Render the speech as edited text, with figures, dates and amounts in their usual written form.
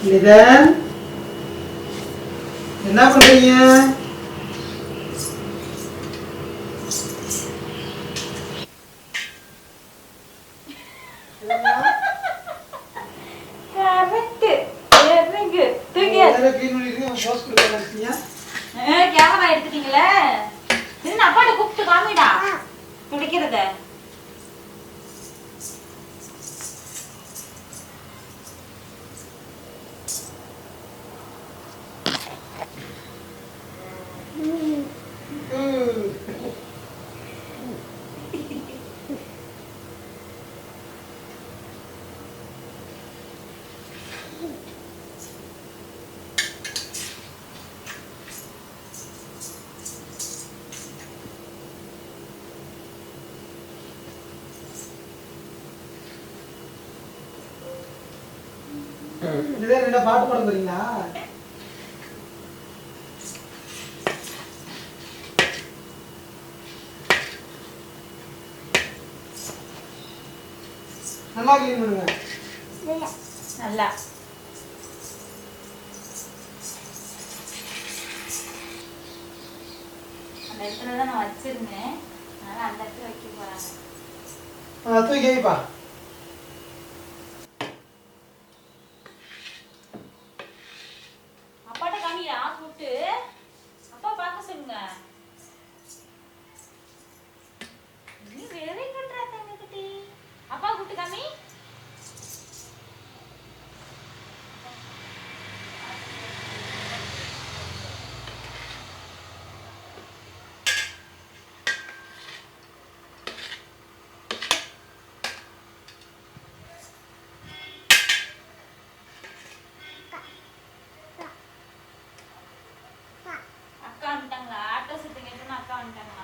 நிதன், என்ன பண்றீங்க? கேமரா எடுத்துட்டீங்களே, அப்பாட்ட கூப்பிட்டு காமிடா துடைக்கிறத. நிதன், என்ன பாட்டு பாட போறீங்களா? நல்லா க்ளீன் பண்ணுங்க. நல்லா அந்த இடத்துல தான் நான் வச்சிருந்தேன், அதனால அந்த இடத்துல வைக்க போறாங்க. தூக்கி வைப்பா. அப்பாட்ட காமியா கூப்பிட்டு, அப்பா பார்க்க சொல்லுங்க. நீ வெரி குட் ராத்தங்க குட்டி. அப்பா கூப்பிட்டு காமி. அக்கா வந்துட்டாங்களா? ஆட்டோ சத்தம் கேட்டோன்னா அக்கா வந்துட்டாங்க.